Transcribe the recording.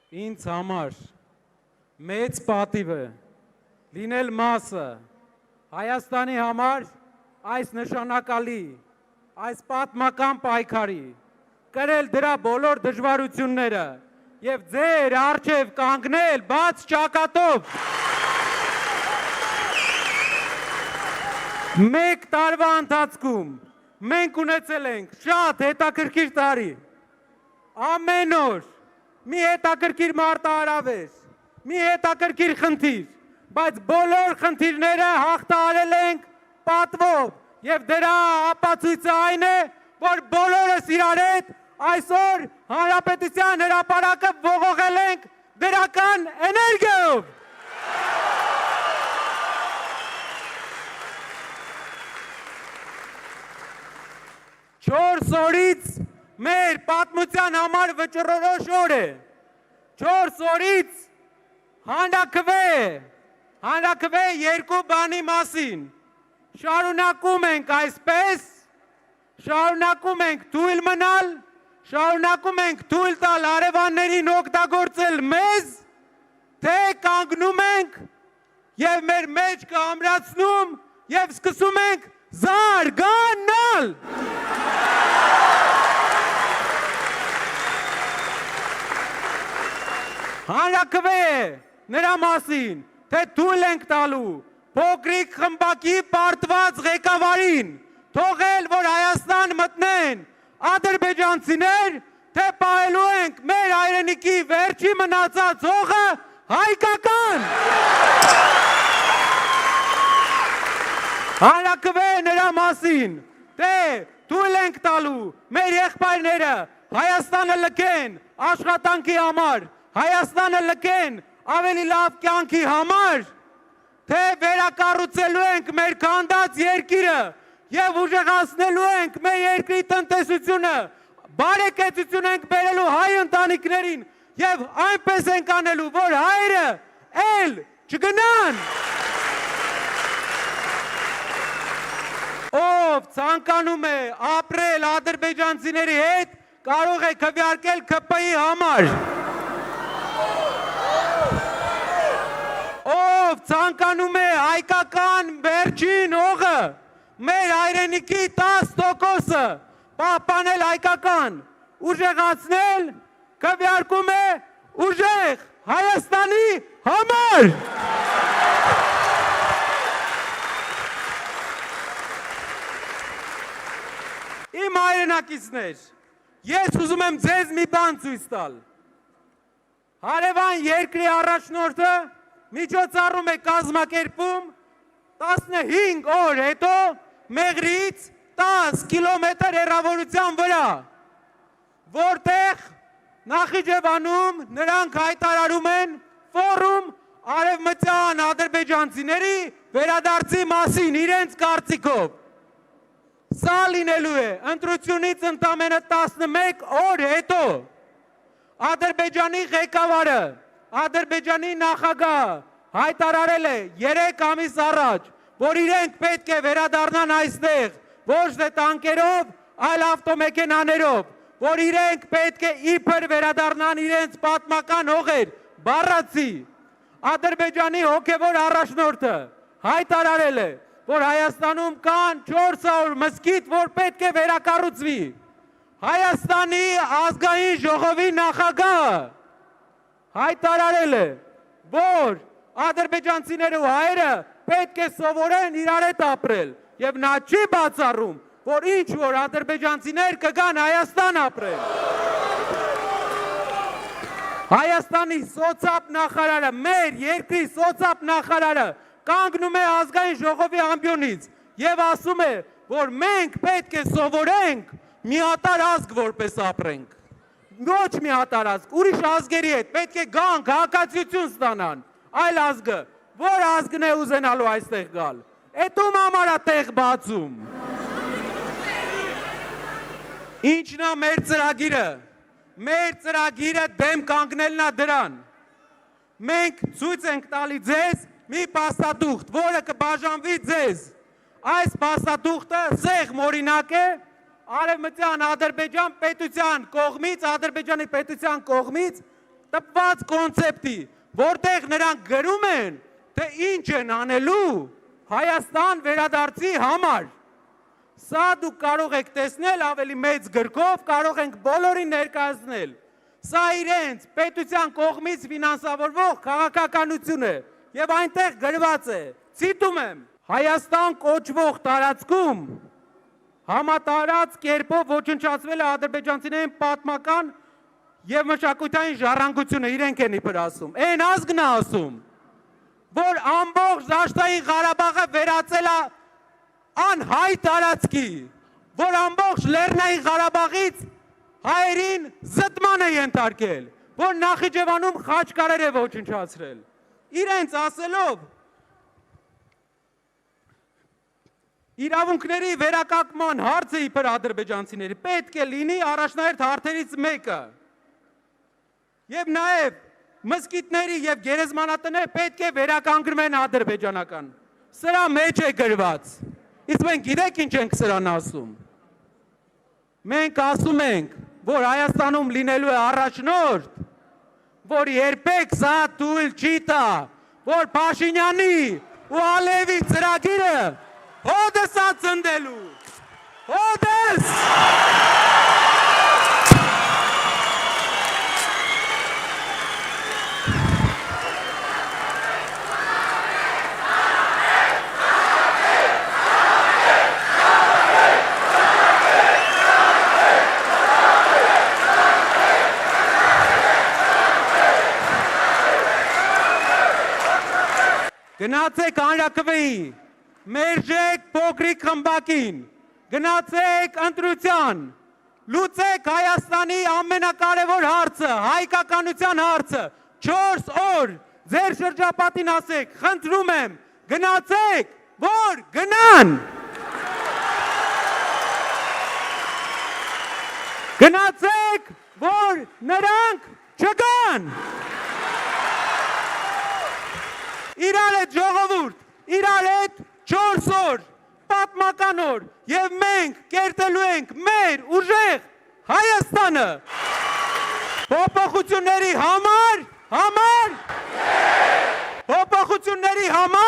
ինձ համար մեծ պատիվ է լինել մասը Հայաստանի համար այս նշանակալի, այս պատմական պայքարի, կրել դրա բոլոր դժվարությունները և ձեր առջև կանգնել բաց ճակատով։ Մեկ տարվա ընթացքում մենք ունեցել ենք շատ հետաքրքիր տարի, ամեն օր մի հետաքրքիր մարտահրավեր, մի հետաքրքիր խնդիր, բայց բոլոր խնդիրները հաղթահարել ենք պատվով և դրա ապացույցը այն է, որ բոլորս իրար հետ այսօր Հանրապետության հրապարակը ողողել ենք դրական էներգիայով։ Չորս օրից մեր պատմության համար վճռորոշ օր է, 4 օրից հանրաքվե երկու բանի մասին, շարունակում ենք այսպես, շարունակում ենք թույլ մնալ, շարունակում ենք թույլ տալ հարևաններին օգտագործել մեզ, թե կանգնում ենք և մեր մեջքը ամրացնում և սկսում ենք զարգանալ։ Հանրաքվե է նրա մասին, թե թույլ ենք տալու փոքրիկ խմբակի պարտված ղեկավարին, թողել, որ Հայաստան մտնեն ադրբեջանցիներ, թե պահելու ենք մեր հայրենիքի վերջի մնացած հողը հայկական։ Հանրաքվե է նրա մասին, թե թույլ ենք տալու մեր եղբայրները Հայաստանը լքեն աշխատանքի համար, Հայաստանը լքեն ավելի լավ կյանքի համար, թե վերակառուցելու ենք մեր քանդած երկիրը և ուժեղացնելու ենք մեր երկրի տնտեսությունը, բարեկեցություն ենք բերելու հայ ընտանիքներին և այնպես ենք անելու, որ հայերը էլ չգնան։ Ով ցանկանում է ապրել ադրբեջանցիների հետ, կարող է քվեարկել ՔՊ-ի համար։ Ով ցանկանում է հայկական վերջին հողը, մեր հայրենիքի 10%-ը պահպանել հայկական, ուժեղացնել, քվեարկում է ուժեղ Հայաստանի համար։ Իմ հայրենակիցներ, ես ուզում եմ ձեզ մի բան ցույց տալ։ Հարևան երկրի առաջնորդը միջոցառում է կազմակերպում 15 օր հետո Մեղրիից 10 կիլոմետր հեռավորության վրա, որտեղ Նախիջևանում նրանք հայտարարում են ֆորում արևմտյան ադրբեջանցիների վերադարձի մասին իրենց կարծիքով։ Սա լինելու է ընտրությունից ընդամենը 11 օր հետո։ Ադրբեջանի ղեկավարը, Ադրբեջանի նախագահը հայտարարել է 3 ամիս առաջ, որ իրենք պետք է վերադառնան այստեղ, ոչ թե տանկերով, այլ ավտոմեքենաներով, որ իրենք պետք է իբր վերադառնան իրենց պատմական հողեր, բառացի։ Ադրբեջանի հոգևոր առաջնորդը հայտարարել է, որ Հայաստանում կան 400 մզկիթ, որ պետք է վերակառուցվի։ Հայաստանի ազգային ժողովի նախագահը հայտարարել է, որ ադրբեջանցիները ու հայերը պետք է սովորեն իրար հետ ապրել և նա չի բացառում, որ ինչ-որ ադրբեջանցիներ կգան Հայաստան ապրել։ Հայաստանի սոցապ նախարարը, մեր երկրի սոցապ նախարարը կանգնում է ազգային ժողովի ամբիոնից և ասում է, որ մենք պետք է սովորենք միատարր ազգ որպես ապրենք։ Ոչ միատարր ազգ, ուրիշ ազգերի հետ պետք է գանք, հակացություն ստանան, այլ ազգը, որ ազգն է ուզենալու այստեղ գալ, էդ ում համար է տեղ բացում։ Ինչն է մեր ծրագիրը։ Մեր ծրագիրը դեմ կանգնելն է դրան։ Մենք ցույց ենք տալի ձեզ մի փաստաթուղթ, որը կբաժանվի ձեզ։ Այս փաստաթուղթը սեղմ օրինակ է Արևմտյան Ադրբեջանի պետության կողմից տպված կոնցեպտի, որտեղ նրանք գրում են, թե ինչ են անելու Հայաստան վերադարձի համար։ Սա դուք կարող եք տեսնել ավելի մեծ գրքով, կարող ենք բոլորին ներկայացնել։ Սա իրենց պետության կողմից ֆինանսավորվող քաղաքականություն է եւ այնտեղ գրված է, ցիտում եմ. Հայաստան կոչվող տարածքում համատարած կերպով ոչնչացվել է ադրբեջանցիների պատմական եւ մշակութային ժառանգությունը, իրենք են իբր ասում։ Այն ազգն է ասում, որ ամբողջ Դաշտային Ղարաբաղը վերածել է անհայ տարածքի, որ ամբողջ Լեռնային Ղարաբաղից հայերին զտման է ենթարկել, որ Նախիջևանում խաչկարեր է ոչնչացրել։ Իրենց ասելով իրավունքների վերականգնման հարցը իբր ադրբեջանցիների պետք է լինի առաջնահերթ հարցերից մեկը։ Եվ նաև մզկիթների եւ գերեզմանատները պետք է վերականգնվեն ադրբեջանական։ Սրա մեջ է գրված։ Իսկ մենք գիտեք ինչ ենք սրան ասում։ Մենք ասում ենք, որ Հայաստանում լինելու է առաջնորդ, որ երբեք սա թույլ չի տա, որ Փաշինյանի ու Ալիևի ծրագիրը հոդս է ծնդելու։ Հոդս։ Գնացեք հանրաքվեի, մերժեք փոքրիկ խմբակին, գնացեք ընտրության, լուծեք Հայաստանի ամենակարևոր հարցը, հայկականության հարցը, 4 օր ձեր շրջապատին ասեք, խնդրում եմ, գնացեք, որ գնան։ Գնացեք, որ նրանք չգան։ Իրար հետ ժողովուրդ, իրար հետ 4 օր, պատմական օր, եւ մենք կերտելու ենք մեր ուժեղ Հայաստանը։ Փոփոխությունների համար, փոփոխությունների համար